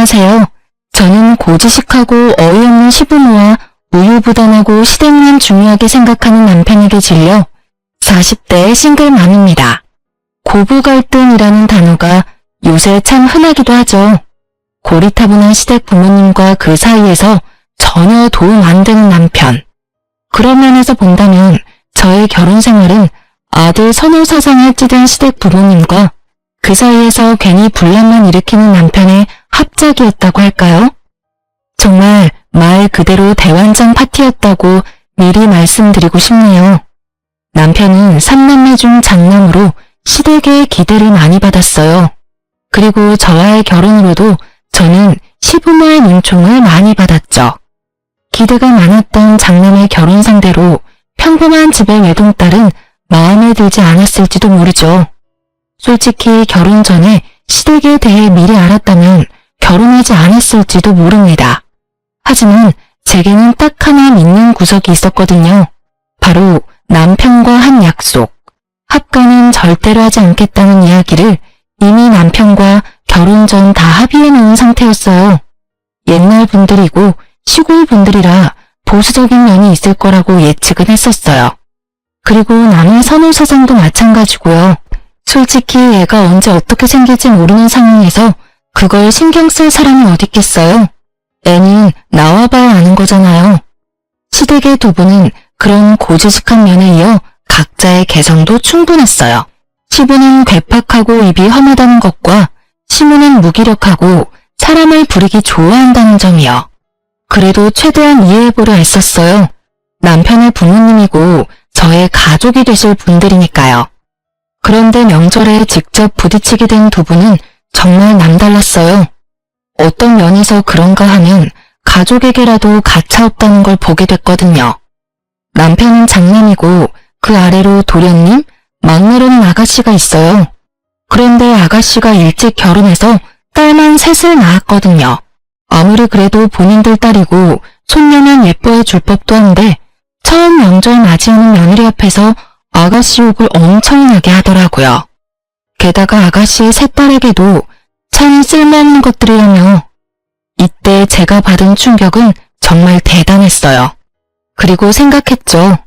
안녕하세요. 저는 고지식하고 어이없는 시부모와 우유부단하고 시댁만 중요하게 생각하는 남편에게 질려 40대 싱글맘입니다. 고부갈등이라는 단어가 요새 참 흔하기도 하죠. 고리타분한 시댁 부모님과 그 사이에서 전혀 도움 안 되는 남편. 그런 면에서 본다면 저의 결혼 생활은 아들 선호사상에 찌든 시댁 부모님과 그 사이에서 괜히 분란만 일으키는 남편의 합작이었다고 할까요? 정말 말 그대로 대환장 파티였다고 미리 말씀드리고 싶네요. 남편은 3남매 중 장남으로 시댁의 기대를 많이 받았어요. 그리고 저와의 결혼으로도 저는 시부모의 눈총을 많이 받았죠. 기대가 많았던 장남의 결혼 상대로 평범한 집의 외동딸은 마음에 들지 않았을지도 모르죠. 솔직히 결혼 전에 시댁에 대해 미리 알았다면 결혼하지 않았을지도 모릅니다. 하지만 제게는 딱 하나 믿는 구석이 있었거든요. 바로 남편과 한 약속. 합가는 절대로 하지 않겠다는 이야기를 이미 남편과 결혼 전 다 합의해 놓은 상태였어요. 옛날 분들이고 시골 분들이라 보수적인 면이 있을 거라고 예측은 했었어요. 그리고 남의 선호사상도 마찬가지고요. 솔직히 애가 언제 어떻게 생길지 모르는 상황에서 그걸 신경 쓸 사람이 어딨겠어요? 애는 나와봐야 아는 거잖아요. 시댁의 두 분은 그런 고지식한 면에 이어 각자의 개성도 충분했어요. 시부는 괴팍하고 입이 험하다는 것과 시모는 무기력하고 사람을 부리기 좋아한다는 점이요. 그래도 최대한 이해해보려 애썼어요. 남편의 부모님이고 저의 가족이 되실 분들이니까요. 그런데 명절에 직접 부딪히게 된 두 분은 정말 남달랐어요. 어떤 면에서 그런가 하면 가족에게라도 가차없다는 걸 보게 됐거든요. 남편은 장남이고 그 아래로 도련님, 막내로는 아가씨가 있어요. 그런데 아가씨가 일찍 결혼해서 딸만 셋을 낳았거든요. 아무리 그래도 본인들 딸이고 손녀면 예뻐해 줄 법도 한데 처음 명절 맞이하는 며느리 앞에서 아가씨 욕을 엄청나게 하더라고요. 게다가 아가씨의 세 딸에게도 참 쓸모없는 것들이라며. 이때 제가 받은 충격은 정말 대단했어요. 그리고 생각했죠.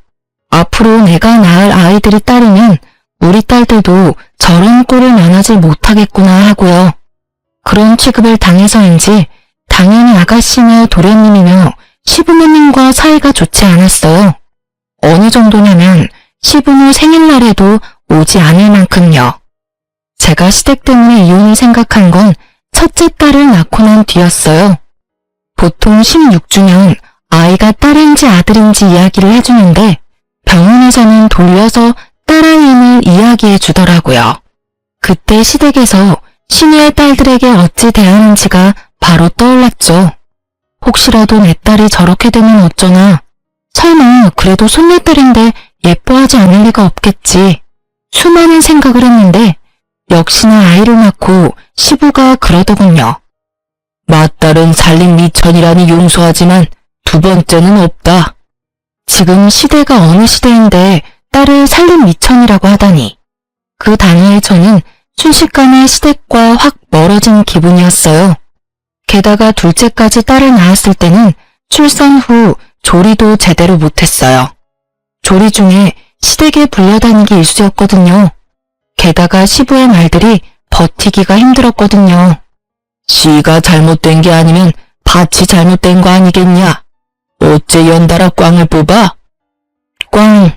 앞으로 내가 낳을 아이들이 딸이면 우리 딸들도 저런 꼴을 면하지 못하겠구나 하고요. 그런 취급을 당해서인지 당연히 아가씨며 도련님이며 시부모님과 사이가 좋지 않았어요. 어느 정도냐면 시부모 생일날에도 오지 않을 만큼요. 제가 시댁 때문에 이혼을 생각한 건 첫째 딸을 낳고 난 뒤였어요. 보통 16주년 아이가 딸인지 아들인지 이야기를 해주는데 병원에서는 돌려서 딸아이임을 이야기해 주더라고요. 그때 시댁에서 시녀의 딸들에게 어찌 대하는지가 바로 떠올랐죠. 혹시라도 내 딸이 저렇게 되면 어쩌나. 설마 그래도 손녀딸인데 예뻐하지 않을 리가 없겠지. 수많은 생각을 했는데 역시나 아이를 낳고 시부가 그러더군요. 맏딸은 살림 미천이라니 용서하지만 두 번째는 없다. 지금 시대가 어느 시대인데 딸을 살림 미천이라고 하다니. 그 단어에 저는 순식간에 시댁과 확 멀어진 기분이었어요. 게다가 둘째까지 딸을 낳았을 때는 출산 후 조리도 제대로 못했어요. 조리 중에 시댁에 불려다니기 일쑤였거든요. 게다가 시부의 말들이 버티기가 힘들었거든요. 씨가 잘못된 게 아니면 밭이 잘못된 거 아니겠냐? 어째 연달아 꽝을 뽑아? 꽝.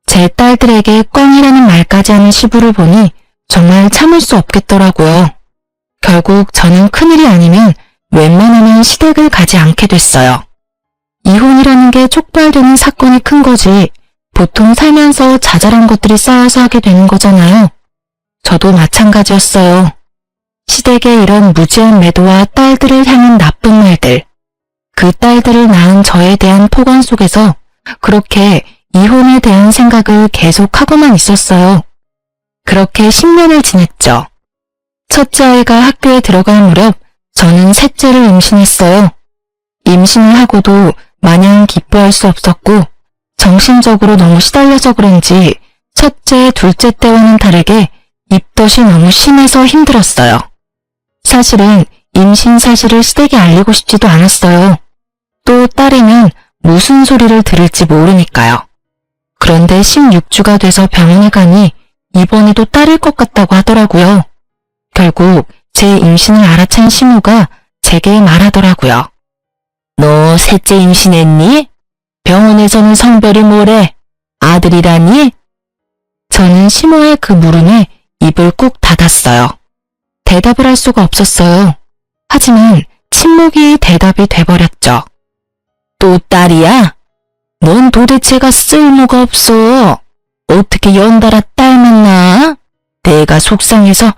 제 딸들에게 꽝이라는 말까지 하는 시부를 보니 정말 참을 수 없겠더라고요. 결국 저는 큰일이 아니면 웬만하면 시댁을 가지 않게 됐어요. 이혼이라는 게 촉발되는 사건이 큰 거지 보통 살면서 자잘한 것들이 쌓여서 하게 되는 거잖아요. 저도 마찬가지였어요. 시댁의 이런 무지한 매도와 딸들을 향한 나쁜 말들, 그 딸들을 낳은 저에 대한 폭언 속에서 그렇게 이혼에 대한 생각을 계속하고만 있었어요. 그렇게 10년을 지냈죠. 첫째 아이가 학교에 들어갈 무렵 저는 셋째를 임신했어요. 임신을 하고도 마냥 기뻐할 수 없었고 정신적으로 너무 시달려서 그런지 첫째, 둘째 때와는 다르게 입덧이 너무 심해서 힘들었어요. 사실은 임신 사실을 시댁에 알리고 싶지도 않았어요. 또 딸이면 무슨 소리를 들을지 모르니까요. 그런데 16주가 돼서 병원에 가니 이번에도 딸일 것 같다고 하더라고요. 결국 제 임신을 알아챈 시모가 제게 말하더라고요. 너 셋째 임신했니? 병원에서는 성별이 뭐래? 아들이라니? 저는 시모의 그 물음에 입을 꾹 닫았어요. 대답을 할 수가 없었어요. 하지만 침묵이 대답이 돼버렸죠. 또 딸이야? 넌 도대체가 쓸모가 없어. 어떻게 연달아 딸만 낳아? 내가 속상해서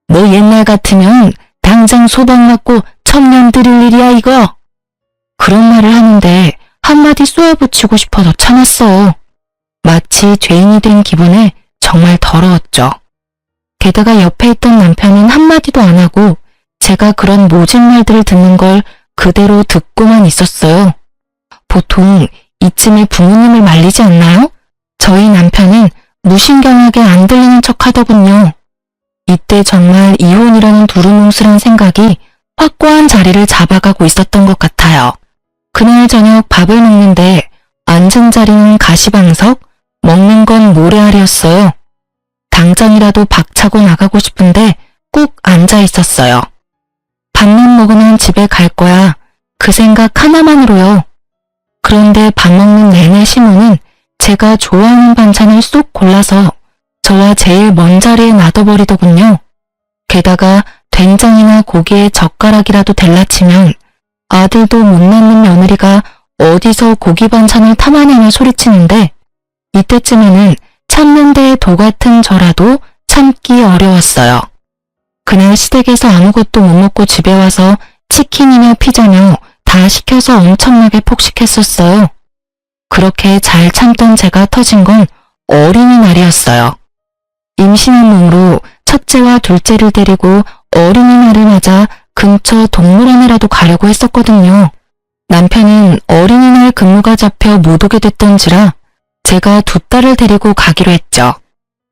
너 옛날 같으면 당장 소방 맞고 첩년 들일 일이야 이거. 그런 말을 하는데 한마디 쏘아붙이고 싶어서 참았어요. 마치 죄인이 된 기분에 정말 더러웠죠. 게다가 옆에 있던 남편은 한마디도 안 하고 제가 그런 모진 말들을 듣는 걸 그대로 듣고만 있었어요. 보통 이쯤에 부모님을 말리지 않나요? 저희 남편은 무신경하게 안 들리는 척 하더군요. 이때 정말 이혼이라는 두루뭉술한 생각이 확고한 자리를 잡아가고 있었던 것 같아요. 그날 저녁 밥을 먹는데 앉은 자리는 가시방석, 먹는 건 모래알이었어요. 당장이라도 박차고 나가고 싶은데 꾹 앉아 있었어요. 밥만 먹으면 집에 갈 거야. 그 생각 하나만으로요. 그런데 밥 먹는 내내 시모는 제가 좋아하는 반찬을 쏙 골라서 저와 제일 먼 자리에 놔둬버리더군요. 게다가 된장이나 고기에 젓가락이라도 델라치면 아들도 못 낳는 며느리가 어디서 고기 반찬을 탐하냐며 소리치는데 이때쯤에는 참는 데에 도 같은 저라도 참기 어려웠어요. 그날 시댁에서 아무것도 못 먹고 집에 와서 치킨이며 피자며 다 시켜서 엄청나게 폭식했었어요. 그렇게 잘 참던 제가 터진 건 어린이날이었어요. 임신한 몸으로 첫째와 둘째를 데리고 어린이날을 맞아 근처 동물원에라도 가려고 했었거든요. 남편은 어린이날 근무가 잡혀 못 오게 됐던지라 제가 두 딸을 데리고 가기로 했죠.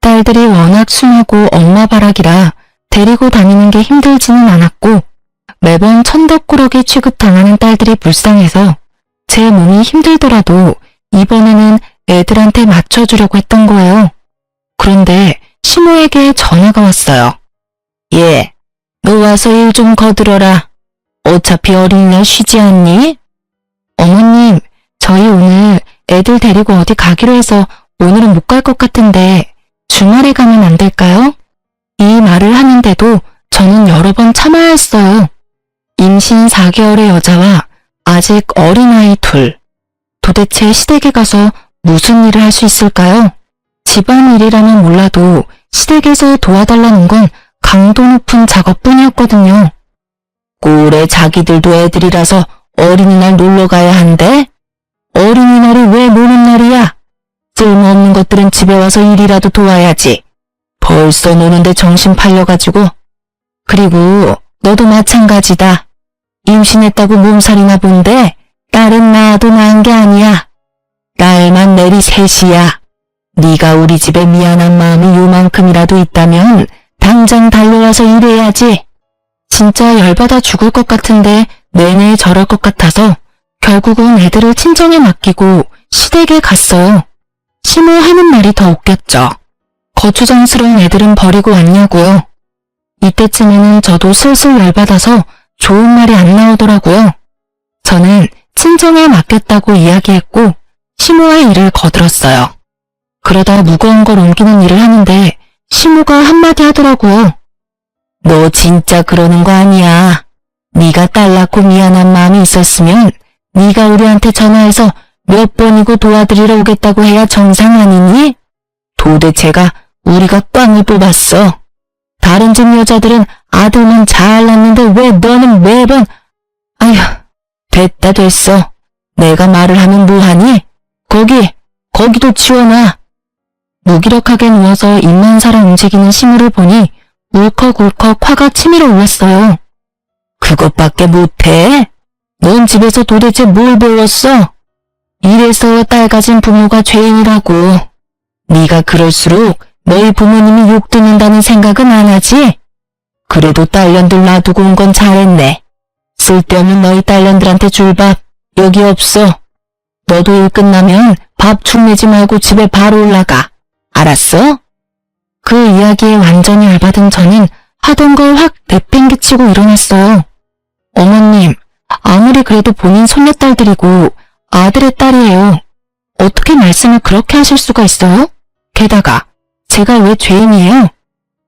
딸들이 워낙 순하고 엄마 바락이라 데리고 다니는 게 힘들지는 않았고 매번 천덕꾸러기 취급당하는 딸들이 불쌍해서 제 몸이 힘들더라도 이번에는 애들한테 맞춰주려고 했던 거예요. 그런데 시모에게 전화가 왔어요. 예, 너 와서 일 좀 거들어라. 어차피 어린이날 쉬지 않니? 어머님, 저희 오늘 애들 데리고 어디 가기로 해서 오늘은 못 갈 것 같은데 주말에 가면 안 될까요? 이 말을 하는데도 저는 여러 번 참아야 했어요. 임신 4개월의 여자와 아직 어린아이 둘. 도대체 시댁에 가서 무슨 일을 할 수 있을까요? 집안일이라면 몰라도 시댁에서 도와달라는 건 강도 높은 작업뿐이었거든요. 꼴에 자기들도 애들이라서 어린이날 놀러 가야 한대? 어린이날이 왜 노는 날이야? 쓸모없는 것들은 집에 와서 일이라도 도와야지. 벌써 노는데 정신 팔려가지고. 그리고 너도 마찬가지다. 임신했다고 몸살이나 본데 딸은 낳아도 낳은 게 아니야. 딸만 내리 셋이야. 네가 우리 집에 미안한 마음이 요만큼이라도 있다면 당장 달려와서 일해야지. 진짜 열받아 죽을 것 같은데 내내 저럴 것 같아서 결국은 애들을 친정에 맡기고 시댁에 갔어요. 시모 하는 말이 더 웃겼죠. 거추장스러운 애들은 버리고 왔냐고요. 이때쯤에는 저도 슬슬 열받아서 좋은 말이 안 나오더라고요. 저는 친정에 맡겼다고 이야기했고 시모의 일을 거들었어요. 그러다 무거운 걸 옮기는 일을 하는데 시모가 한마디 하더라고요. 너 진짜 그러는 거 아니야. 네가 딸 낳고 미안한 마음이 있었으면 네가 우리한테 전화해서 몇 번이고 도와드리러 오겠다고 해야 정상 아니니? 도대체가 우리가 꽝을 뽑았어. 다른 집 여자들은 아들만 잘 낳는데 왜 너는 매번... 아휴, 됐어. 내가 말을 하면 뭐하니? 거기도 치워놔. 무기력하게 누워서 입만 살아 움직이는 시무를 보니 울컥울컥 화가 치밀어 올랐어요. 그것밖에 못해? 넌 집에서 도대체 뭘 배웠어? 이래서 딸 가진 부모가 죄인이라고. 네가 그럴수록 너희 부모님이 욕 듣는다는 생각은 안 하지? 그래도 딸년들 놔두고 온 건 잘했네. 쓸데없는 너희 딸년들한테 줄 밥 여기 없어. 너도 일 끝나면 밥 축내지 말고 집에 바로 올라가. 알았어? 그 이야기에 완전히 열받은 저는 하던 걸 확 내팽개치고 일어났어요. 어머님, 아무리 그래도 본인 손녀딸들이고 아들의 딸이에요. 어떻게 말씀을 그렇게 하실 수가 있어요? 게다가 제가 왜 죄인이에요?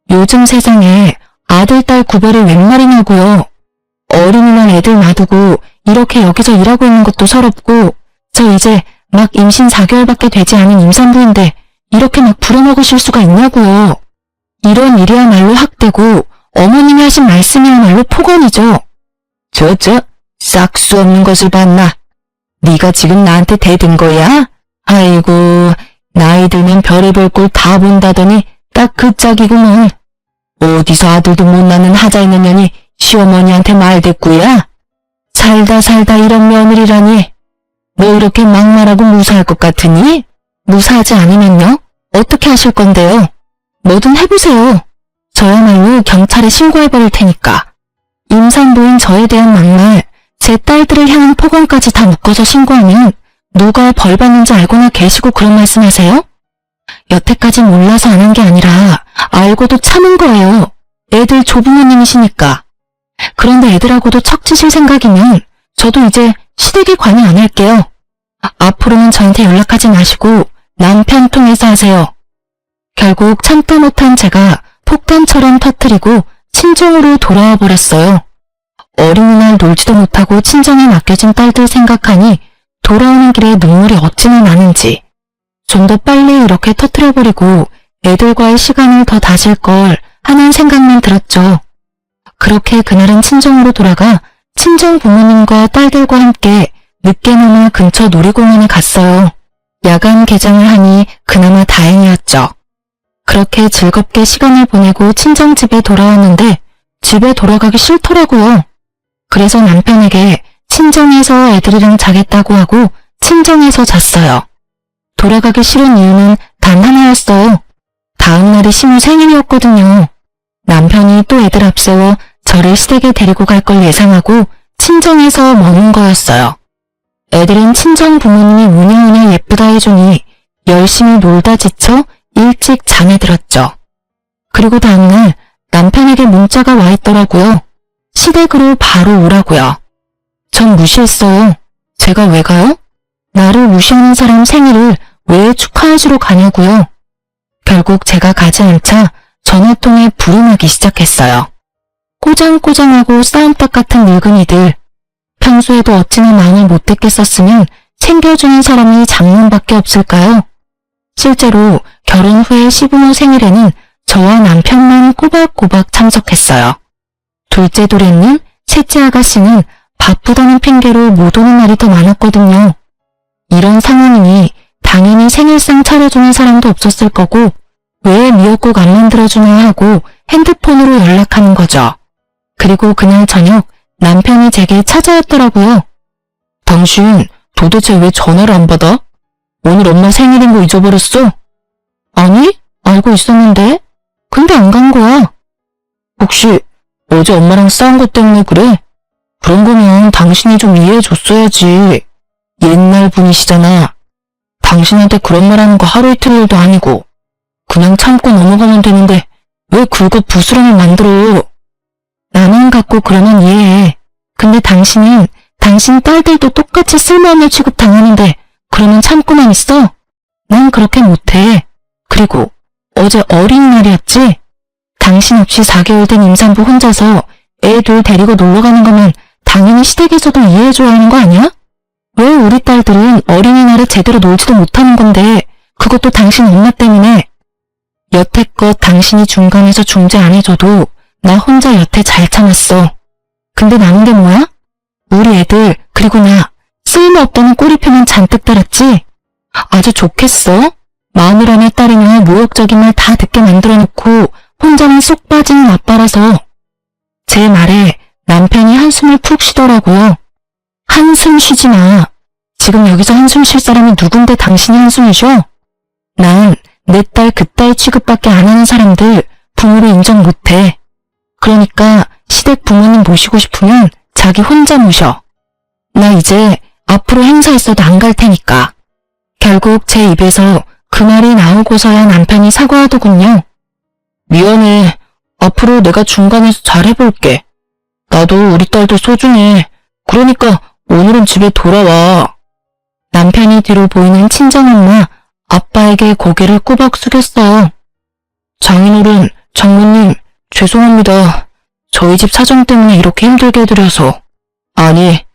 요즘 세상에 아들, 딸 구별이 웬 말이냐고요. 어린이날 애들 놔두고 이렇게 여기서 일하고 있는 것도 서럽고 저 이제 막 임신 4개월밖에 되지 않은 임산부인데 이렇게 막 부려먹으실 수가 있냐고요. 이런 일이야말로 학대고 어머님이 하신 말씀이야말로 폭언이죠. 싹 수 없는 것을 봤나? 네가 지금 나한테 대든 거야? 아이고, 나이 들면 별의별 꼴 다 본다더니 딱 그 짝이구먼. 어디서 아들도 못 낳는 하자 있는 년이 시어머니한테 말대꾸야? 살다 이런 며느리라니. 너 이렇게 막말하고 무사할 것 같으니? 무사하지 않으면요? 어떻게 하실 건데요? 뭐든 해보세요. 저야말로 경찰에 신고해버릴 테니까. 임산부인 저에 대한 막말, 제 딸들을 향한 폭언까지 다 묶어서 신고하면 누가 벌 받는지 알고나 계시고 그런 말씀하세요? 여태까지 몰라서 안 한 게 아니라 알고도 참은 거예요. 애들 조부모님이시니까. 그런데 애들하고도 척지실 생각이면 저도 이제 시댁에 관여 안 할게요. 앞으로는 저한테 연락하지 마시고 남편 통해서 하세요. 결국 참다 못한 제가 폭탄처럼 터뜨리고 친정으로 돌아와 버렸어요. 어린이날 놀지도 못하고 친정에 맡겨진 딸들 생각하니 돌아오는 길에 눈물이 어찌나 나는지. 좀 더 빨리 이렇게 터뜨려버리고 애들과의 시간을 더 다질 걸 하는 생각만 들었죠. 그렇게 그날은 친정으로 돌아가 친정 부모님과 딸들과 함께 늦게나마 근처 놀이공원에 갔어요. 야간 개장을 하니 그나마 다행이었죠. 그렇게 즐겁게 시간을 보내고 친정집에 돌아왔는데 집에 돌아가기 싫더라고요. 그래서 남편에게 친정에서 애들이랑 자겠다고 하고 친정에서 잤어요. 돌아가기 싫은 이유는 단 하나였어요. 다음 날이 시모 생일이었거든요. 남편이 또 애들 앞세워 저를 시댁에 데리고 갈 걸 예상하고 친정에서 머문 거였어요. 애들은 친정 부모님이 우냐우냐 예쁘다 해주니 열심히 놀다 지쳐 일찍 잠에 들었죠. 그리고 다음날 남편에게 문자가 와 있더라고요. 시댁으로 바로 오라고요. 전 무시했어요. 제가 왜 가요? 나를 무시하는 사람 생일을 왜 축하해주러 가냐고요. 결국 제가 가지 않자 전화통에 불이 나기 시작했어요. 꼬장꼬장하고 싸움닭 같은 늙은이들. 평소에도 어찌나 마음을 못됐겠었으면 챙겨주는 사람이 장남밖에 없을까요? 실제로 결혼 후에 시부모 생일에는 저와 남편만 꼬박꼬박 참석했어요. 둘째 도련님, 셋째 아가씨는 바쁘다는 핑계로 못 오는 날이 더 많았거든요. 이런 상황이니 당연히 생일상 차려주는 사람도 없었을 거고 왜 미역국 안 만들어주나 하고 핸드폰으로 연락하는 거죠. 그리고 그날 저녁 남편이 제게 찾아왔더라고요. 당신 도대체 왜 전화를 안 받아? 오늘 엄마 생일인 거 잊어버렸어? 아니, 알고 있었는데. 근데 안 간 거야. 혹시 어제 엄마랑 싸운 것 때문에 그래? 그런 거면 당신이 좀 이해해줬어야지. 옛날 분이시잖아. 당신한테 그런 말 하는 거 하루 이틀 일도 아니고. 그냥 참고 넘어가면 되는데 왜 굴고 부스럼을 만들어? 나만 갖고 그러면 이해해. 근데 당신은 당신 딸들도 똑같이 쓸모없는 취급 당하는데 그러면 참고만 있어? 난 그렇게 못해. 그리고 어제 어린이날이었지? 당신 없이 4개월 된 임산부 혼자서 애 둘 데리고 놀러 가는 거면 당연히 시댁에서도 이해해줘야 하는 거 아니야? 왜 우리 딸들은 어린이날에 제대로 놀지도 못하는 건데 그것도 당신 엄마 때문에. 여태껏 당신이 중간에서 중재 안 해줘도 나 혼자 여태 잘 참았어. 근데 남은 게 뭐야? 우리 애들 그리고 나 쓸모없다는 꼬리표만 잔뜩 달았지? 아주 좋겠어? 마늘 안에 딸이나 모욕적인 말 다 듣게 만들어놓고 혼자만 쏙 빠지는 아빠라서. 제 말에 남편이 한숨을 푹 쉬더라고요. 한숨 쉬지 마. 지금 여기서 한숨 쉴 사람이 누군데 당신이 한숨을 쉬어? 난 내 딸 그 딸 취급밖에 안 하는 사람들 부모로 인정 못해. 그러니까 시댁 부모님 모시고 싶으면 자기 혼자 모셔. 나 이제 앞으로 행사 있어도 안 갈 테니까. 결국 제 입에서 그 말이 나오고서야 남편이 사과하더군요. 미안해. 앞으로 내가 중간에서 잘해볼게. 나도 우리 딸도 소중해. 그러니까 오늘은 집에 돌아와. 남편이 뒤로 보이는 친정엄마, 아빠에게 고개를 꾸벅 숙였어요. 장인어른, 장모님, 죄송합니다. 저희 집 사정 때문에 이렇게 힘들게 해드려서. 아니,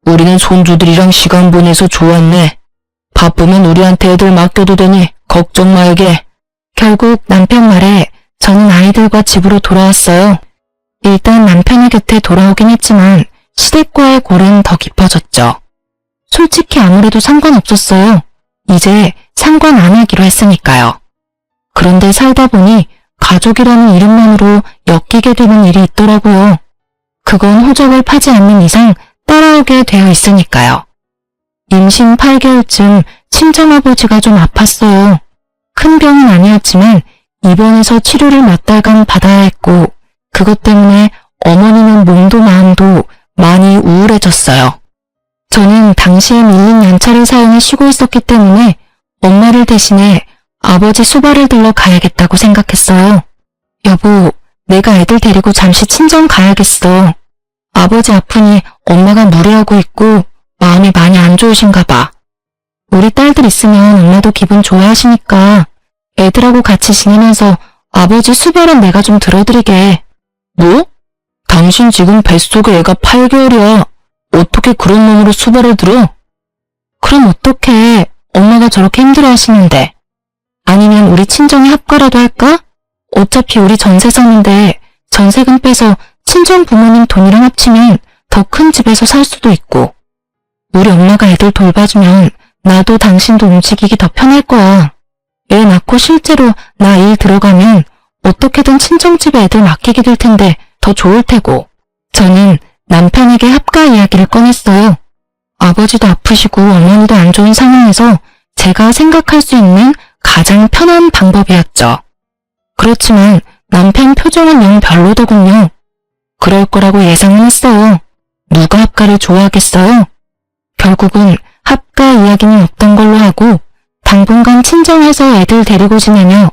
우리는 손주들이랑 시간 보내서 좋았네. 바쁘면 우리한테 애들 맡겨도 되니 걱정 말게. 결국 남편 말에 저는 아이들과 집으로 돌아왔어요. 일단 남편의 곁에 돌아오긴 했지만 시댁과의 골은 더 깊어졌죠. 솔직히 아무래도 상관없었어요. 이제 상관 안 하기로 했으니까요. 그런데 살다 보니 가족이라는 이름만으로 엮이게 되는 일이 있더라고요. 그건 호적을 파지 않는 이상 따라오게 되어 있으니까요. 임신 8개월쯤 친정아버지가 좀 아팠어요. 큰 병은 아니었지만 입원해서 치료를 몇 달간 받아야 했고 그것 때문에 어머니는 몸도 마음도 많이 우울해졌어요. 저는 당시에 밀린 연차를 사용해 쉬고 있었기 때문에 엄마를 대신해 아버지 수발을 들러 가야겠다고 생각했어요. 여보, 내가 애들 데리고 잠시 친정 가야겠어. 아버지 아프니 엄마가 무리하고 있고 마음이 많이 안 좋으신가 봐. 우리 딸들 있으면 엄마도 기분 좋아하시니까 애들하고 같이 지내면서 아버지 수발은 내가 좀 들어드리게. 뭐? 당신 지금 뱃속에 애가 8개월이야. 어떻게 그런 놈으로 수발을 들어? 그럼 어떡해. 엄마가 저렇게 힘들어하시는데. 아니면 우리 친정에 합가라도 할까? 어차피 우리 전세 썼는데 전세금 빼서 친정 부모님 돈이랑 합치면 더 큰 집에서 살 수도 있고. 우리 엄마가 애들 돌봐주면 나도 당신도 움직이기 더 편할 거야. 애 낳고 실제로 나 일 들어가면 어떻게든 친정집에 애들 맡기게 될 텐데 더 좋을 테고. 저는 남편에게 합가 이야기를 꺼냈어요. 아버지도 아프시고 어머니도 안 좋은 상황에서 제가 생각할 수 있는 가장 편한 방법이었죠. 그렇지만 남편 표정은 영 별로더군요. 그럴 거라고 예상은 했어요. 누가 합가를 좋아하겠어요? 결국은 합가 이야기는 없던 걸로 하고 당분간 친정에서 애들 데리고 지내며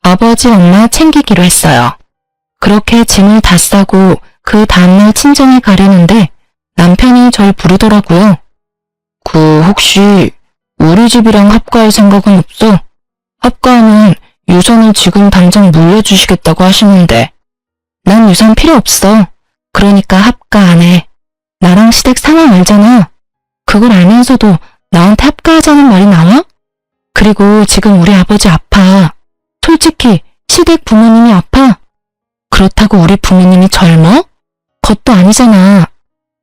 아버지 엄마 챙기기로 했어요. 그렇게 짐을 다 싸고 그 다음날 친정에 가려는데 남편이 절 부르더라고요. 혹시 우리 집이랑 합가할 생각은 없어? 합가하면 유산을 지금 당장 물려주시겠다고 하시는데. 난 유산 필요 없어. 그러니까 합가 안 해. 나랑 시댁 상황 알잖아. 그걸 알면서도 나한테 합가하자는 말이 나와? 그리고 지금 우리 아버지 아파. 솔직히 시댁 부모님이 아파. 그렇다고 우리 부모님이 젊어? 그것도 아니잖아.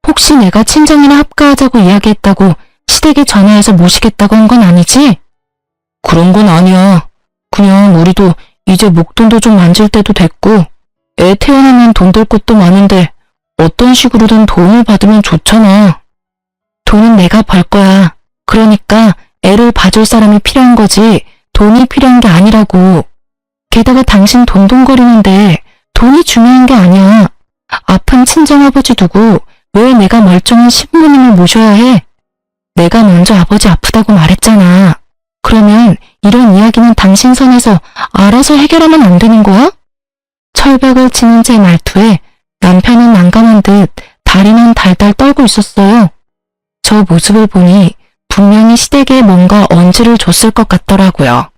혹시 내가 친정이나 합가하자고 이야기했다고 시댁에 전화해서 모시겠다고 한 건 아니지? 그런 건 아니야. 그냥 우리도 이제 목돈도 좀 만질 때도 됐고 애 태어나면 돈 들 것도 많은데 어떤 식으로든 도움을 받으면 좋잖아. 돈은 내가 벌 거야. 그러니까 애를 봐줄 사람이 필요한 거지 돈이 필요한 게 아니라고. 게다가 당신 돈돈거리는데 돈이 중요한 게 아니야. 아픈 친정아버지 두고 왜 내가 멀쩡한 시부모님을 모셔야 해? 내가 먼저 아버지 아프다고 말했잖아. 그러면 이런 이야기는 당신 선에서 알아서 해결하면 안 되는 거야? 철벽을 치는 제 말투에 남편은 난감한 듯 다리는 달달 떨고 있었어요. 저 모습을 보니 분명히 시댁에 뭔가 언지를 줬을 것 같더라고요.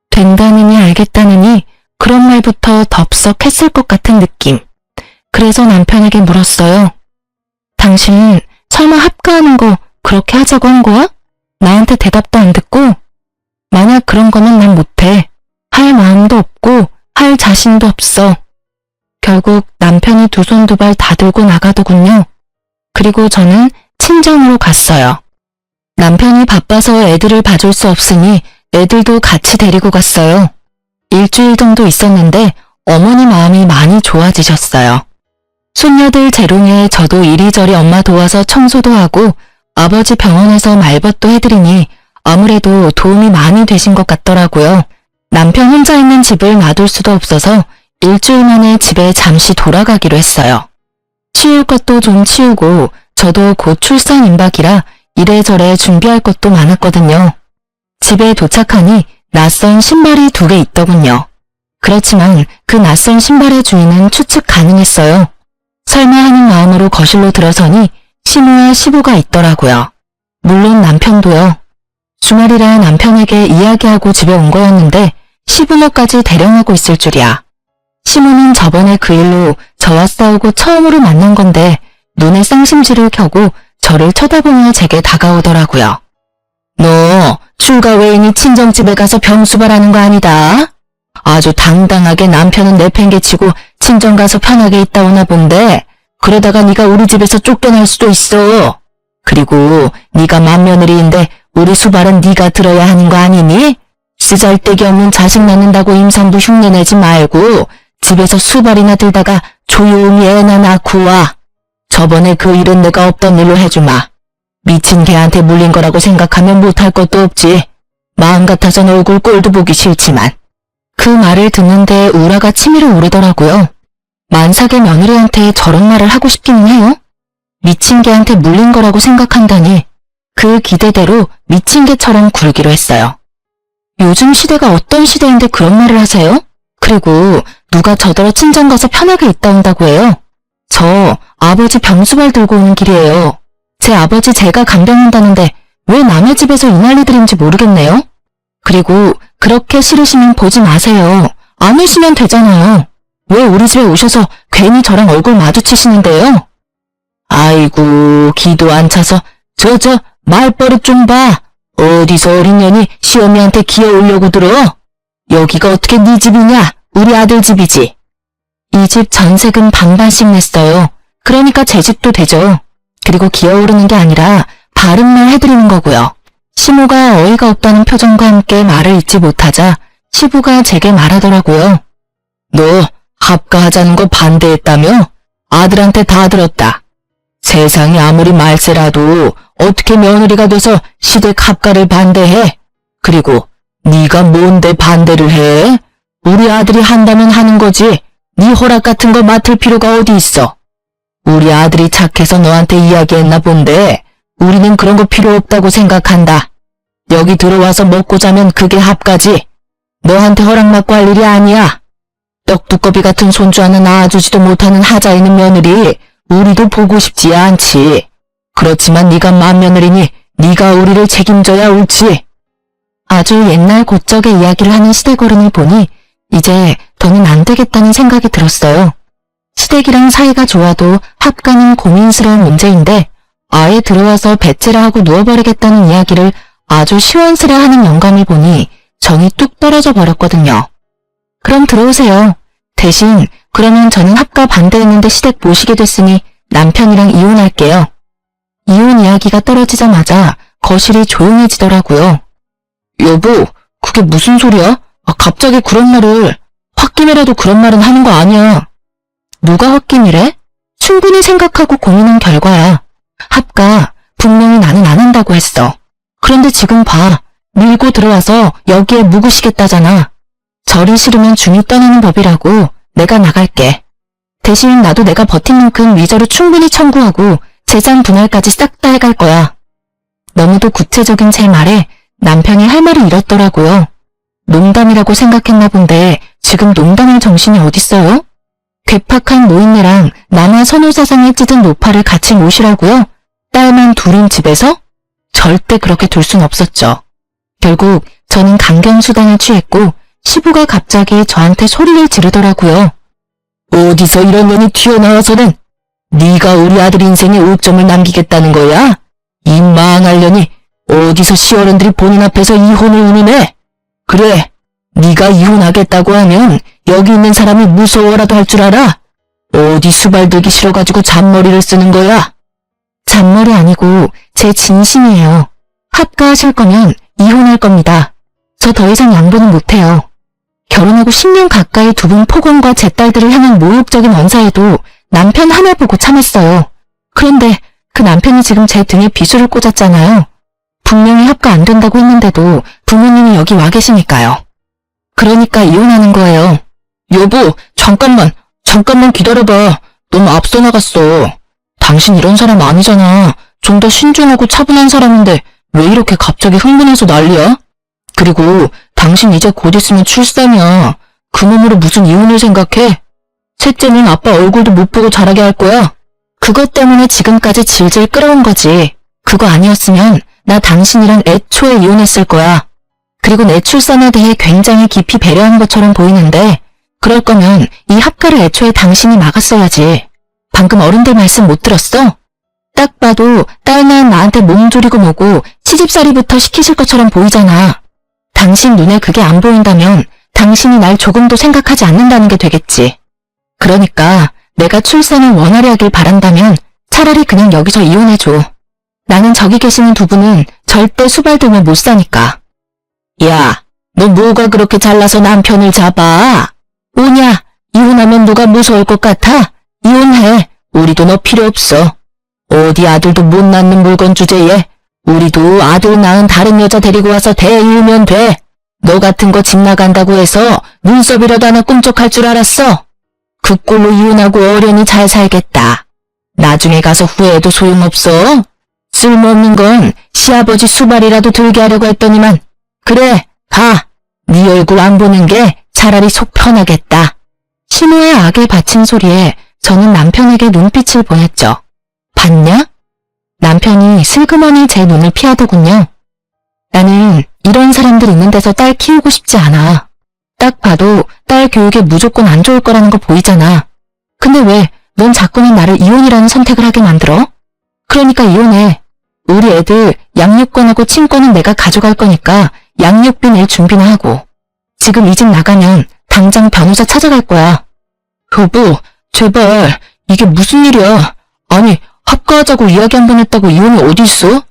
된다느니 알겠다느니 그런 말부터 덥석했을 것 같은 느낌. 그래서 남편에게 물었어요. 당신 설마 합가하는 거 그렇게 하자고 한 거야? 나한테 대답도 안 듣고? 만약 그런 거면 난 못해. 할 마음도 없고 할 자신도 없어. 결국 남편이 두 손 두 발 다 들고 나가더군요. 그리고 저는 친정으로 갔어요. 남편이 바빠서 애들을 봐줄 수 없으니 애들도 같이 데리고 갔어요. 일주일 정도 있었는데 어머니 마음이 많이 좋아지셨어요. 손녀들 재롱에 저도 이리저리 엄마 도와서 청소도 하고 아버지 병원에서 말벗도 해드리니 아무래도 도움이 많이 되신 것 같더라고요. 남편 혼자 있는 집을 놔둘 수도 없어서 일주일 만에 집에 잠시 돌아가기로 했어요. 치울 것도 좀 치우고 저도 곧 출산 임박이라 이래저래 준비할 것도 많았거든요. 집에 도착하니 낯선 신발이 2개 있더군요. 그렇지만 그 낯선 신발의 주인은 추측 가능했어요. 설마 하는 마음으로 거실로 들어서니 시모와 시부가 있더라고요. 물론 남편도요. 주말이라 남편에게 이야기하고 집에 온 거였는데 시부모까지 대령하고 있을 줄이야. 시모는 저번에 그 일로 저와 싸우고 처음으로 만난 건데 눈에 쌍심지를 켜고 저를 쳐다보며 제게 다가오더라고요. 너 출가 외인이 친정집에 가서 병수발하는 거 아니다? 아주 당당하게 남편은 내팽개치고 친정 가서 편하게 있다 오나 본데 그러다가 네가 우리 집에서 쫓겨날 수도 있어. 그리고 네가 맏며느리인데 우리 수발은 네가 들어야 하는 거 아니니? 쓰잘데기 없는 자식 낳는다고 임산부 흉내내지 말고 집에서 수발이나 들다가 조용히 애나 낳고 와. 저번에 그 일은 내가 없던 일로 해주마. 미친 개한테 물린 거라고 생각하면 못할 것도 없지. 마음 같아선 얼굴 꼴도 보기 싫지만. 그 말을 듣는데 우라가 치밀어 오르더라고요. 만삭의 며느리한테 저런 말을 하고 싶기는 해요. 미친 개한테 물린 거라고 생각한다니 그 기대대로 미친 개처럼 굴기로 했어요. 요즘 시대가 어떤 시대인데 그런 말을 하세요? 그리고 누가 저더러 친정 가서 편하게 있다 온다고 해요? 저 아버지 병수발 들고 오는 길이에요. 제 아버지 제가 간병한다는데 왜 남의 집에서 이 난리들인지 모르겠네요. 그리고 그렇게 싫으시면 보지 마세요. 안 오시면 되잖아요. 왜 우리 집에 오셔서 괜히 저랑 얼굴 마주치시는데요? 아이고 기도 안 차서 저 말버릇 좀 봐. 어디서 어린 년이 시어미한테 기어오려고 들어? 여기가 어떻게 네 집이냐? 우리 아들 집이지. 이 집 전세금 반반씩 냈어요. 그러니까 제 집도 되죠. 그리고 기어오르는 게 아니라 바른 말 해드리는 거고요. 시모가 어이가 없다는 표정과 함께 말을 잇지 못하자 시부가 제게 말하더라고요. 너 합가하자는 거 반대했다며? 아들한테 다 들었다. 세상이 아무리 말세라도 어떻게 며느리가 돼서 시댁 합가를 반대해? 그리고 네가 뭔데 반대를 해? 우리 아들이 한다면 하는 거지. 네 허락 같은 거 맡을 필요가 어디 있어? 우리 아들이 착해서 너한테 이야기했나 본데 우리는 그런 거 필요 없다고 생각한다. 여기 들어와서 먹고 자면 그게 합가지. 너한테 허락받고 할 일이 아니야. 떡두꺼비 같은 손주 하나 낳아주지도 못하는 하자 있는 며느리 우리도 보고 싶지 않지. 그렇지만 네가 맏며느리니 네가 우리를 책임져야 옳지. 아주 옛날 고적의 이야기를 하는 시댁어른을 보니 이제 더는 안 되겠다는 생각이 들었어요. 시댁이랑 사이가 좋아도 합가는 고민스러운 문제인데 아예 들어와서 배째라 하고 누워버리겠다는 이야기를 아주 시원스레 하는 영감을 보니 정이 뚝 떨어져 버렸거든요. 그럼 들어오세요. 대신 그러면 저는 합가 반대했는데 시댁 모시게 됐으니 남편이랑 이혼할게요. 이혼 이야기가 떨어지자마자 거실이 조용해지더라고요. 여보, 그게 무슨 소리야? 갑자기 그런 말을. 홧김에라도 그런 말은 하는 거 아니야. 누가 홧김이래? 충분히 생각하고 고민한 결과야. 합가 분명히 나는 안 한다고 했어. 그런데 지금 봐. 밀고 들어와서 여기에 묵으시겠다잖아. 저리 싫으면 중이 떠나는 법이라고. 내가 나갈게. 대신 나도 내가 버틴 만큼 위자료 충분히 청구하고 재산 분할까지 싹 다 해갈 거야. 너무도 구체적인 제 말에 남편이 할 말을 잃었더라고요. 농담이라고 생각했나 본데 지금 농담할 정신이 어딨어요? 괴팍한 노인네랑 남아 선호사상에 찢은 노파를 같이 모시라고요? 딸만 둘인 집에서? 절대 그렇게 둘 순 없었죠. 결국 저는 강경수단을 취했고 시부가 갑자기 저한테 소리를 지르더라고요. 어디서 이런 년이 튀어나와서는 네가 우리 아들 인생에 옥점을 남기겠다는 거야? 이 망할 년이 어디서 시어른들이 본인 앞에서 이혼을 운운해? 그래, 네가 이혼하겠다고 하면 여기 있는 사람이 무서워라도 할 줄 알아? 어디 수발 들기 싫어가지고 잔머리를 쓰는 거야? 잔머리 아니고 제 진심이에요. 합가하실 거면 이혼할 겁니다. 저 더 이상 양보는 못해요. 결혼하고 10년 가까이 두 분 폭언과 제 딸들을 향한 모욕적인 언사에도 남편 하나 보고 참았어요. 그런데 그 남편이 지금 제 등에 비수를 꽂았잖아요. 분명히 합가 안 된다고 했는데도 부모님이 여기 와 계시니까요. 그러니까 이혼하는 거예요. 여보, 잠깐만 기다려봐. 너무 앞서 나갔어. 당신 이런 사람 아니잖아. 좀 더 신중하고 차분한 사람인데 왜 이렇게 갑자기 흥분해서 난리야? 그리고 당신 이제 곧 있으면 출산이야. 그 몸으로 무슨 이혼을 생각해? 셋째는 아빠 얼굴도 못 보고 자라게 할 거야. 그것 때문에 지금까지 질질 끌어온 거지. 그거 아니었으면 나 당신이랑 애초에 이혼했을 거야. 그리고 내 출산에 대해 굉장히 깊이 배려한 것처럼 보이는데 그럴 거면 이 합가를 애초에 당신이 막았어야지. 방금 어른들 말씀 못 들었어? 딱 봐도 딸 낳은 나한테 몸조리고 뭐고 시집살이부터 시키실 것처럼 보이잖아. 당신 눈에 그게 안 보인다면 당신이 날 조금도 생각하지 않는다는 게 되겠지. 그러니까 내가 출산을 원활히 하길 바란다면 차라리 그냥 여기서 이혼해줘. 나는 저기 계시는 두 분은 절대 수발 들면 못 사니까. 야, 너 뭐가 그렇게 잘나서 남편을 잡아? 오냐, 이혼하면 누가 무서울 것 같아? 이혼해. 우리도 너 필요 없어. 어디 아들도 못 낳는 물건 주제에 우리도 아들 낳은 다른 여자 데리고 와서 대이우면 돼. 너 같은 거 집 나간다고 해서 눈썹이라도 하나 꿈쩍할 줄 알았어? 그 꼴로 이혼하고 어련히 잘 살겠다. 나중에 가서 후회해도 소용없어. 쓸모없는 건 시아버지 수발이라도 들게 하려고 했더니만. 그래, 가. 네 얼굴 안 보는 게 차라리 속 편하겠다. 신호의 악에 바친 소리에 저는 남편에게 눈빛을 보냈죠. 봤냐? 남편이 슬그머니 제 눈을 피하더군요. 나는 이런 사람들 있는 데서 딸 키우고 싶지 않아. 딱 봐도 딸 교육에 무조건 안 좋을 거라는 거 보이잖아. 근데 왜 넌 자꾸만 나를 이혼이라는 선택을 하게 만들어? 그러니까 이혼해. 우리 애들 양육권하고 친권은 내가 가져갈 거니까 양육비 낼 준비나 하고. 지금 이 집 나가면 당장 변호사 찾아갈 거야. 여보, 제발 이게 무슨 일이야. 아니, 합가하자고 이야기 한 번 했다고 이혼이 어디 있어?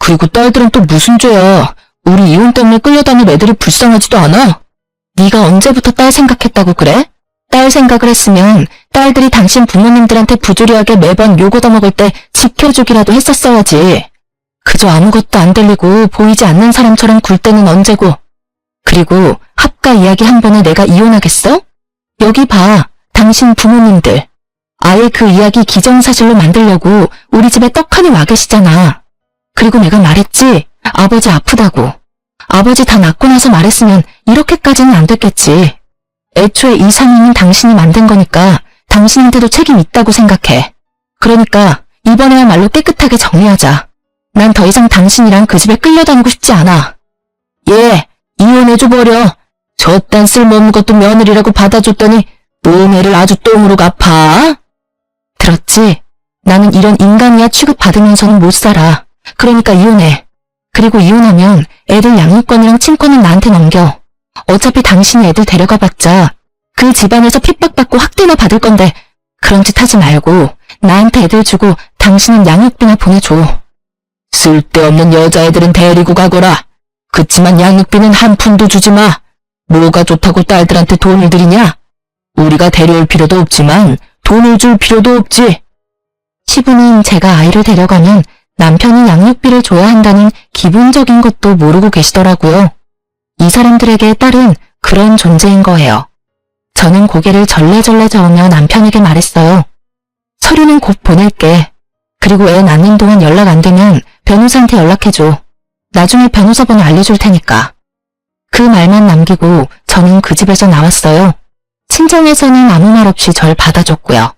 그리고 딸들은 또 무슨 죄야. 우리 이혼 때문에 끌려다닐 애들이 불쌍하지도 않아. 네가 언제부터 딸 생각했다고 그래? 딸 생각을 했으면 딸들이 당신 부모님들한테 부조리하게 매번 욕 얻어먹을 때 지켜주기라도 했었어야지. 그저 아무것도 안 들리고 보이지 않는 사람처럼 굴 때는 언제고. 그리고 합가 이야기 한 번에 내가 이혼하겠어? 여기 봐, 당신 부모님들. 아예 그 이야기 기정사실로 만들려고 우리 집에 떡하니 와 계시잖아. 그리고 내가 말했지, 아버지 아프다고. 아버지 다 낫고 나서 말했으면 이렇게까지는 안 됐겠지. 애초에 이 상황은 당신이 만든 거니까 당신한테도 책임 있다고 생각해. 그러니까 이번에야말로 깨끗하게 정리하자. 난 더 이상 당신이랑 그 집에 끌려다니고 싶지 않아. 예, 이혼해줘버려. 저딴 쓸모없는 것도 며느리라고 받아줬더니 똥애를 아주 똥으로 갚아. 들었지? 나는 이런 인간이야 취급받으면서는 못 살아. 그러니까 이혼해. 그리고 이혼하면 애들 양육권이랑 친권은 나한테 넘겨. 어차피 당신이 애들 데려가봤자 그 집안에서 핍박받고 학대나 받을 건데 그런 짓 하지 말고 나한테 애들 주고 당신은 양육비나 보내줘. 쓸데없는 여자애들은 데리고 가거라. 그치만 양육비는 한 푼도 주지 마. 뭐가 좋다고 딸들한테 돈을 들이냐? 우리가 데려올 필요도 없지만 돈을 줄 필요도 없지. 시부는 제가 아이를 데려가면 남편이 양육비를 줘야 한다는 기본적인 것도 모르고 계시더라고요. 이 사람들에게 딸은 그런 존재인 거예요. 저는 고개를 절레절레 저으며 남편에게 말했어요. 서류는 곧 보낼게. 그리고 애 낳는 동안 연락 안 되면 변호사한테 연락해줘. 나중에 변호사 번호 알려줄 테니까. 그 말만 남기고 저는 그 집에서 나왔어요. 친정에서는 아무 말 없이 절 받아줬고요.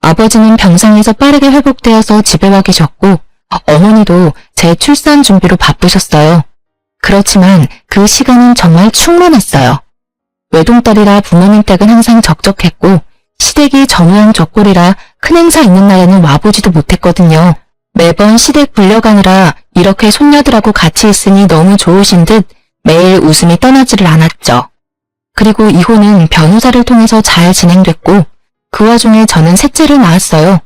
아버지는 병상에서 빠르게 회복되어서 집에 와 계셨고 어머니도 제 출산 준비로 바쁘셨어요. 그렇지만 그 시간은 정말 충만했어요. 외동딸이라 부모님 댁은 항상 적적했고 시댁이 정우양 족골이라 큰 행사 있는 날에는 와보지도 못했거든요. 매번 시댁 불려가느라 이렇게 손녀들하고 같이 있으니 너무 좋으신 듯 매일 웃음이 떠나지를 않았죠. 그리고 이혼은 변호사를 통해서 잘 진행됐고 그 와중에 저는 셋째를 낳았어요.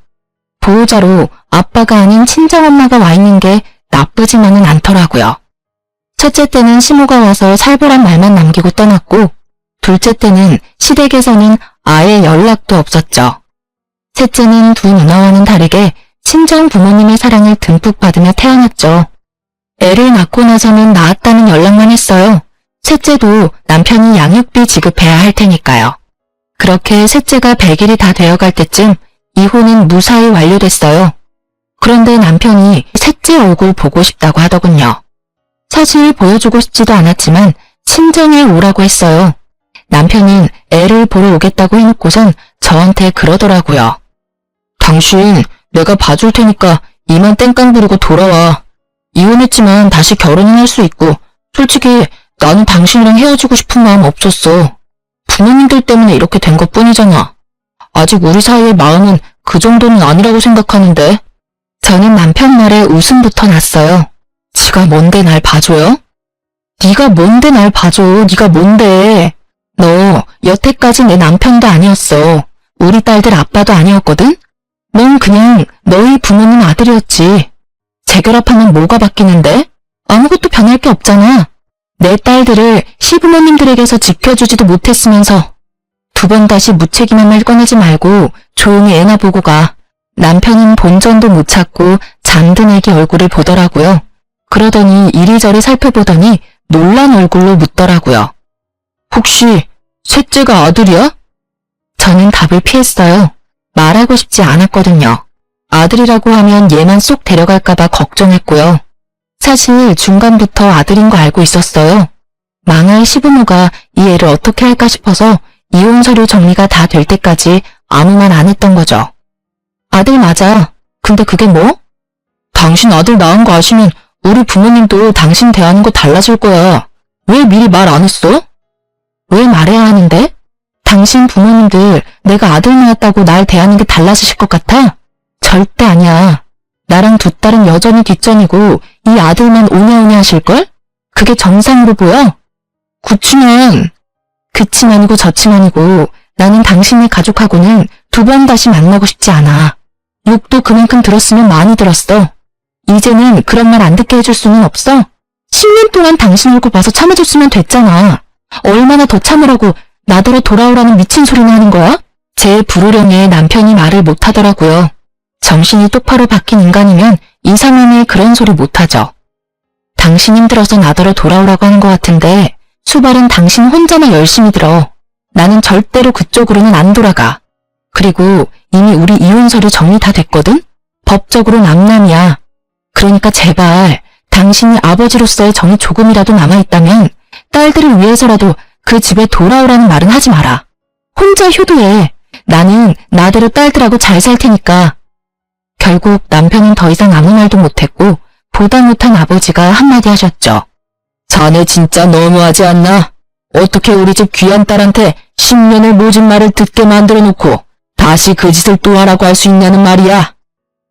보호자로 아빠가 아닌 친정엄마가 와 있는 게 나쁘지만은 않더라고요. 첫째 때는 시모가 와서 살벌한 말만 남기고 떠났고 둘째 때는 시댁에서는 아예 연락도 없었죠. 셋째는 두 누나와는 다르게 친정 부모님의 사랑을 듬뿍 받으며 태어났죠. 애를 낳고 나서는 낳았다는 연락만 했어요. 셋째도 남편이 양육비 지급해야 할 테니까요. 그렇게 셋째가 100일이 다 되어갈 때쯤 이혼은 무사히 완료됐어요. 그런데 남편이 셋째 얼굴 보고 싶다고 하더군요. 사실 보여주고 싶지도 않았지만 친정에 오라고 했어요. 남편은 애를 보러 오겠다고 해놓고선 저한테 그러더라고요. 당신 내가 봐줄 테니까 이만 땡깡 부리고 돌아와. 이혼했지만 다시 결혼은 할 수 있고 솔직히 나는 당신이랑 헤어지고 싶은 마음 없었어. 부모님들 때문에 이렇게 된 것뿐이잖아. 아직 우리 사이의 마음은 그 정도는 아니라고 생각하는데. 저는 남편 말에 웃음부터 났어요. 지가 뭔데 날 봐줘요? 네가 뭔데 날 봐줘. 네가 뭔데. 너 여태까지 내 남편도 아니었어. 우리 딸들 아빠도 아니었거든? 넌 그냥 너희 부모님 아들이었지. 재결합하면 뭐가 바뀌는데? 아무것도 변할 게 없잖아. 내 딸들을 시부모님들에게서 지켜주지도 못했으면서. 두 번 다시 무책임한 말 꺼내지 말고 조용히 애나 보고 가. 남편은 본전도 못 찾고 잠든 애기 얼굴을 보더라고요. 그러더니 이리저리 살펴보더니 놀란 얼굴로 묻더라고요. 혹시 셋째가 아들이야? 저는 답을 피했어요. 말하고 싶지 않았거든요. 아들이라고 하면 얘만 쏙 데려갈까봐 걱정했고요. 사실 중간부터 아들인 거 알고 있었어요. 망할 시부모가 이 애를 어떻게 할까 싶어서 이혼 서류 정리가 다 될 때까지 아무 말 안 했던 거죠. 아들 맞아. 근데 그게 뭐? 당신 아들 낳은 거 아시면 우리 부모님도 당신 대하는 거 달라질 거야. 왜 미리 말 안 했어? 왜 말해야 하는데? 당신 부모님들 내가 아들 낳았다고 날 대하는 게 달라지실 것 같아? 절대 아니야. 나랑 두 딸은 여전히 뒷전이고 이 아들만 오냐오냐 하실걸? 그게 정상으로 보여? 그치만이고 저치만이고 나는 당신네 가족하고는 두 번 다시 만나고 싶지 않아. 욕도 그만큼 들었으면 많이 들었어. 이제는 그런 말 안 듣게 해줄 수는 없어? 10년 동안 당신 얼굴 봐서 참아줬으면 됐잖아. 얼마나 더 참으라고 나더러 돌아오라는 미친 소리나 하는 거야? 제 불호령에 남편이 말을 못하더라고요. 정신이 똑바로 박힌 인간이면 이 상황에 그런 소리 못하죠. 당신 힘들어서 나더러 돌아오라고 하는 것 같은데 수발은 당신 혼자만 열심히 들어. 나는 절대로 그쪽으로는 안 돌아가. 그리고 이미 우리 이혼 서류 정리 다 됐거든? 법적으로 남남이야. 그러니까 제발 당신이 아버지로서의 정이 조금이라도 남아있다면 딸들을 위해서라도 그 집에 돌아오라는 말은 하지 마라. 혼자 효도해. 나는 나대로 딸들하고 잘 살 테니까. 결국 남편은 더 이상 아무 말도 못했고 보다 못한 아버지가 한마디 하셨죠. 자네 진짜 너무하지 않나? 어떻게 우리 집 귀한 딸한테 10년을 모진 말을 듣게 만들어 놓고 다시 그 짓을 또 하라고 할 수 있냐는 말이야.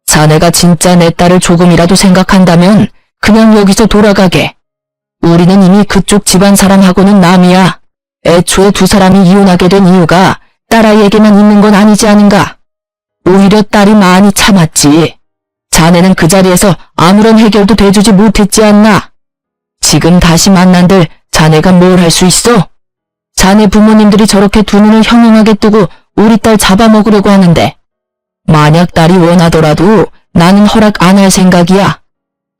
자네가 진짜 내 딸을 조금이라도 생각한다면 그냥 여기서 돌아가게. 우리는 이미 그쪽 집안 사람하고는 남이야. 애초에 두 사람이 이혼하게 된 이유가 딸아이에게만 있는 건 아니지 않은가? 오히려 딸이 많이 참았지. 자네는 그 자리에서 아무런 해결도 돼주지 못했지 않나? 지금 다시 만난들 자네가 뭘 할 수 있어? 자네 부모님들이 저렇게 두 눈을 형형하게 뜨고 우리 딸 잡아먹으려고 하는데 만약 딸이 원하더라도 나는 허락 안 할 생각이야.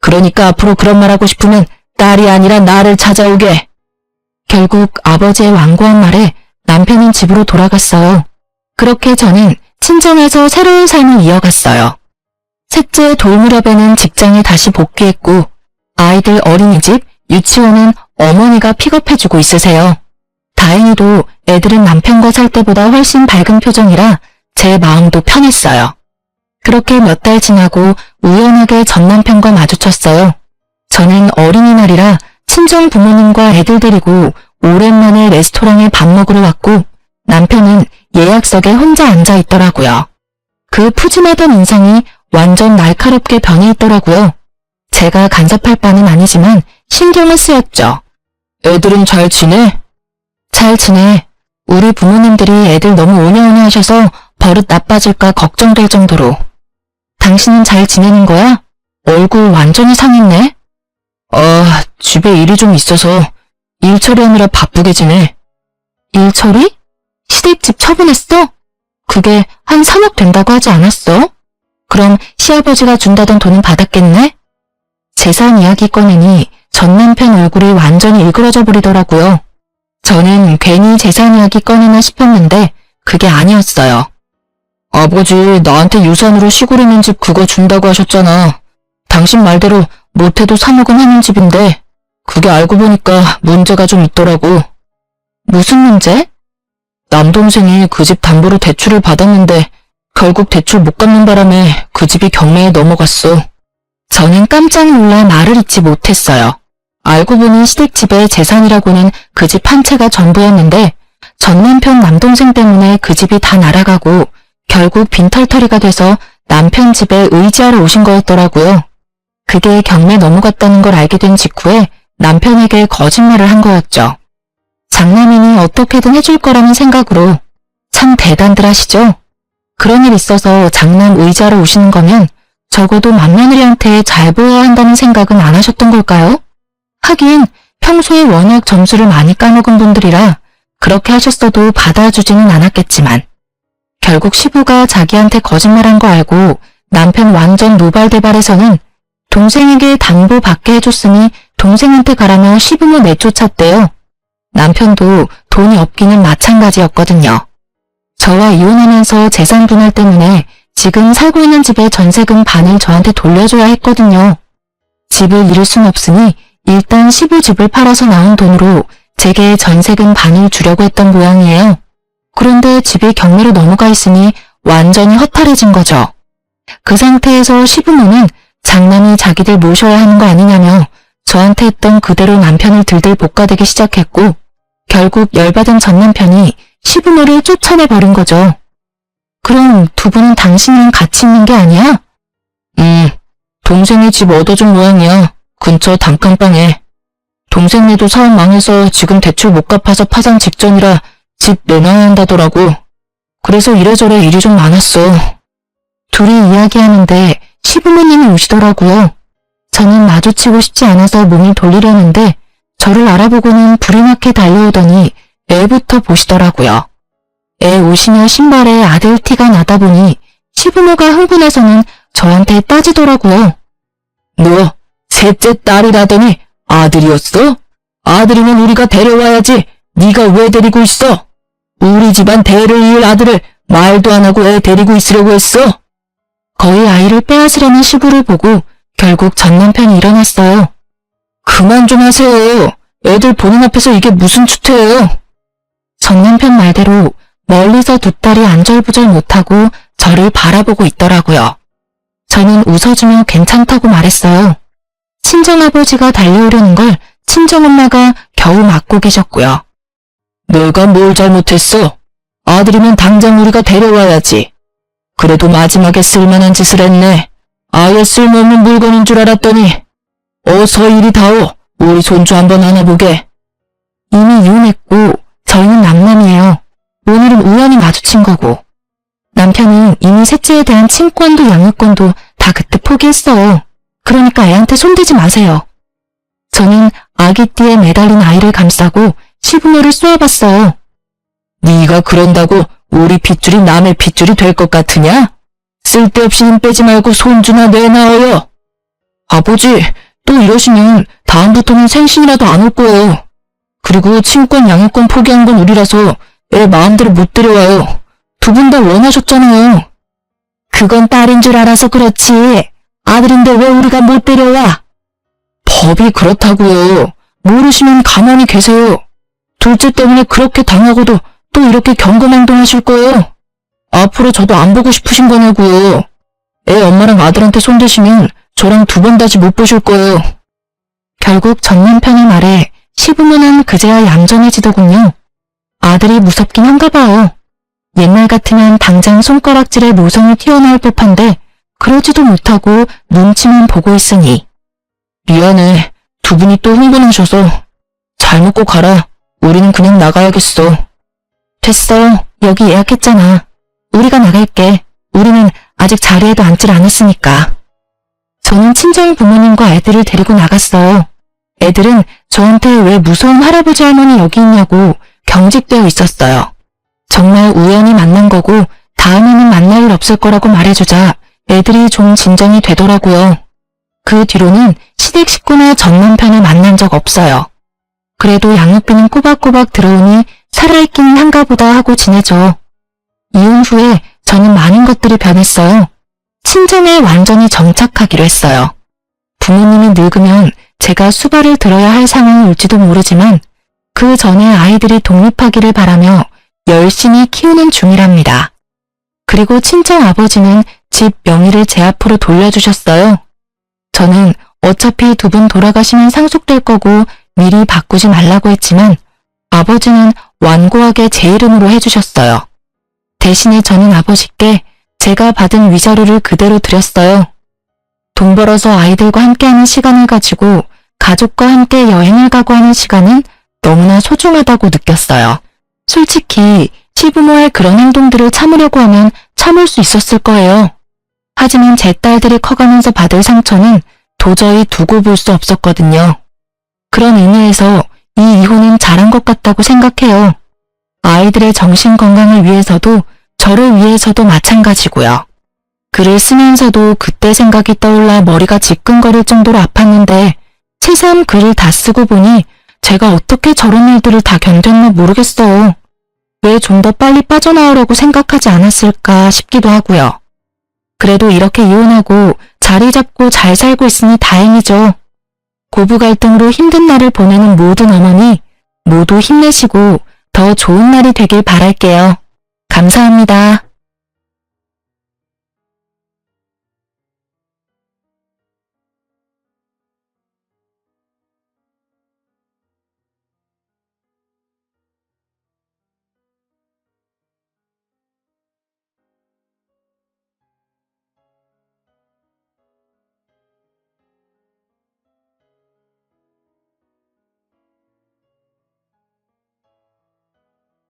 그러니까 앞으로 그런 말 하고 싶으면 딸이 아니라 나를 찾아오게. 결국 아버지의 완고한 말에 남편은 집으로 돌아갔어요. 그렇게 저는 친정에서 새로운 삶을 이어갔어요. 셋째 돌무렵에는 직장에 다시 복귀했고 아이들 어린이집, 유치원은 어머니가 픽업해주고 있으세요. 다행히도 애들은 남편과 살 때보다 훨씬 밝은 표정이라 제 마음도 편했어요. 그렇게 몇 달 지나고 우연하게 전 남편과 마주쳤어요. 저는 어린이날이라 친정 부모님과 애들 데리고 오랜만에 레스토랑에 밥 먹으러 왔고 남편은 예약석에 혼자 앉아 있더라고요. 그 푸짐하던 인상이 완전 날카롭게 변해 있더라고요. 제가 간섭할 바는 아니지만 신경은 쓰였죠. 애들은 잘 지내? 잘 지내. 우리 부모님들이 애들 너무 오냐오냐 하셔서 버릇 나빠질까 걱정될 정도로. 당신은 잘 지내는 거야? 얼굴 완전히 상했네? 집에 일이 좀 있어서 일 처리하느라 바쁘게 지내. 일 처리? 시댁집 처분했어? 그게 한 3억 된다고 하지 않았어? 그럼 시아버지가 준다던 돈은 받았겠네? 재산 이야기 꺼내니 전 남편 얼굴이 완전히 일그러져 버리더라고요. 저는 괜히 재산 이야기 꺼내나 싶었는데 그게 아니었어요. 아버지, 나한테 유산으로 시골에 있는 집 그거 준다고 하셨잖아. 당신 말대로 못해도 3억은 하는 집인데 그게 알고 보니까 문제가 좀 있더라고. 무슨 문제? 남동생이 그 집 담보로 대출을 받았는데 결국 대출 못 갚는 바람에 그 집이 경매에 넘어갔어. 저는 깜짝 놀라 말을 잇지 못했어요. 알고 보니 시댁집의 재산이라고는 그 집 한 채가 전부였는데 전 남편 남동생 때문에 그 집이 다 날아가고 결국 빈털터리가 돼서 남편 집에 의지하러 오신 거였더라고요. 그게 경매 넘어갔다는 걸 알게 된 직후에 남편에게 거짓말을 한 거였죠. 장남이니 어떻게든 해줄 거라는 생각으로. 참 대단들 하시죠? 그런 일 있어서 장남 의지하러 오시는 거면 적어도 맏며느리한테 잘 보여야 한다는 생각은 안 하셨던 걸까요? 하긴 평소에 워낙 점수를 많이 까먹은 분들이라 그렇게 하셨어도 받아주지는 않았겠지만 결국 시부가 자기한테 거짓말한 거 알고 남편 완전 노발대발해서는 동생에게 담보 받게 해줬으니 동생한테 가라며 시부모 내쫓았대요. 남편도 돈이 없기는 마찬가지였거든요. 저와 이혼하면서 재산 분할 때문에 지금 살고 있는 집의 전세금 반을 저한테 돌려줘야 했거든요. 집을 잃을 순 없으니 일단 시부 집을 팔아서 나온 돈으로 제게 전세금 반을 주려고 했던 모양이에요. 그런데 집이 경매로 넘어가 있으니 완전히 허탈해진 거죠. 그 상태에서 시부모는 장남이 자기들 모셔야 하는 거 아니냐며 저한테 했던 그대로 남편을 들들 볶아대기 시작했고 결국 열받은 전 남편이 시부모를 쫓아내버린 거죠. 그럼 두 분은 당신이랑 같이 있는 게 아니야? 동생이 집 얻어준 모양이야. 근처 단칸방에. 동생네도 사업 망해서 지금 대출 못 갚아서 파산 직전이라 집 내놔야 한다더라고. 그래서 이래저래 일이 좀 많았어. 둘이 이야기하는데 시부모님이 오시더라고요. 저는 마주치고 싶지 않아서 몸을 돌리려는데 저를 알아보고는 불이 나게 달려오더니 애부터 보시더라고요. 애 옷이며 신발에 아들 티가 나다 보니 시부모가 흥분해서는 저한테 따지더라고요. 너 셋째 딸이라더니 아들이었어? 아들이면 우리가 데려와야지. 네가 왜 데리고 있어? 우리 집안 대를 이을 아들을 말도 안 하고 애 데리고 있으려고 했어? 거의 아이를 빼앗으려는 시부를 보고 결국 전 남편이 일어났어요. 그만 좀 하세요. 애들 보는 앞에서 이게 무슨 추태예요? 전 남편 말대로 멀리서 두 딸이 안절부절 못하고 저를 바라보고 있더라고요. 저는 웃어주며 괜찮다고 말했어요. 친정아버지가 달려오려는 걸 친정엄마가 겨우 막고 계셨고요. 내가 뭘 잘못했어? 아들이면 당장 우리가 데려와야지. 그래도 마지막에 쓸만한 짓을 했네. 아예 쓸모없는 물건인 줄 알았더니. 어서 이리 다오. 우리 손주 한번 안아보게. 이미 이혼했고 저희는 남남이에요. 오늘은 우연히 마주친 거고. 남편은 이미 셋째에 대한 친권도 양육권도 다 그때 포기했어요. 그러니까 애한테 손대지 마세요. 저는 아기띠에 매달린 아이를 감싸고 시부모를 쏘아봤어요. 네가 그런다고 우리 핏줄이 남의 핏줄이 될 것 같으냐? 쓸데없이 힘 빼지 말고 손주나 내놔어요. 아버지, 또 이러시면 다음부터는 생신이라도 안 올 거예요. 그리고 친권 양육권 포기한 건 우리라서 애 마음대로 못 데려와요. 두 분 다 원하셨잖아요. 그건 딸인 줄 알아서 그렇지. 아들인데 왜 우리가 못 데려와? 법이 그렇다고요. 모르시면 가만히 계세요. 둘째 때문에 그렇게 당하고도 또 이렇게 경건행동하실 거예요. 앞으로 저도 안 보고 싶으신 거냐고요. 애 엄마랑 아들한테 손대시면 저랑 두 번 다시 못 보실 거예요. 결국 전 남편의 말에 시부모는 그제야 얌전해지더군요. 아들이 무섭긴 한가 봐요. 옛날 같으면 당장 손가락질에 모성이 튀어나올 법한데 그러지도 못하고 눈치만 보고 있으니. 미안해. 두 분이 또 흥분하셔서. 잘 먹고 가라. 우리는 그냥 나가야겠어. 됐어. 여기 예약했잖아. 우리가 나갈게. 우리는 아직 자리에도 앉질 않았으니까. 저는 친정 부모님과 애들을 데리고 나갔어요. 애들은 저한테 왜 무서운 할아버지 할머니 여기 있냐고 경직되어 있었어요. 정말 우연히 만난 거고 다음에는 만날 일 없을 거라고 말해주자 애들이 좀 진정이 되더라고요. 그 뒤로는 시댁 식구나 전 남편을 만난 적 없어요. 그래도 양육비는 꼬박꼬박 들어오니 살아있기는 한가 보다 하고 지내죠. 이혼 후에 저는 많은 것들이 변했어요. 친정에 완전히 정착하기로 했어요. 부모님이 늙으면 제가 수발을 들어야 할 상황이 올지도 모르지만 그 전에 아이들이 독립하기를 바라며 열심히 키우는 중이랍니다. 그리고 친정 아버지는 집 명의를 제 앞으로 돌려주셨어요. 저는 어차피 두 분 돌아가시면 상속될 거고 미리 바꾸지 말라고 했지만 아버지는 완고하게 제 이름으로 해주셨어요. 대신에 저는 아버지께 제가 받은 위자료를 그대로 드렸어요. 돈 벌어서 아이들과 함께하는 시간을 가지고 가족과 함께 여행을 가고 하는 시간은 너무나 소중하다고 느꼈어요. 솔직히 시부모의 그런 행동들을 참으려고 하면 참을 수 있었을 거예요. 하지만 제 딸들이 커가면서 받을 상처는 도저히 두고 볼 수 없었거든요. 그런 의미에서 이 이혼은 잘한 것 같다고 생각해요. 아이들의 정신 건강을 위해서도 저를 위해서도 마찬가지고요. 글을 쓰면서도 그때 생각이 떠올라 머리가 지끈거릴 정도로 아팠는데 새삼 글을 다 쓰고 보니 제가 어떻게 저런 일들을 다 견뎠나 모르겠어요. 왜 좀 더 빨리 빠져나오려고 생각하지 않았을까 싶기도 하고요. 그래도 이렇게 이혼하고 자리 잡고 잘 살고 있으니 다행이죠. 고부 갈등으로 힘든 날을 보내는 모든 어머니 모두 힘내시고 더 좋은 날이 되길 바랄게요. 감사합니다.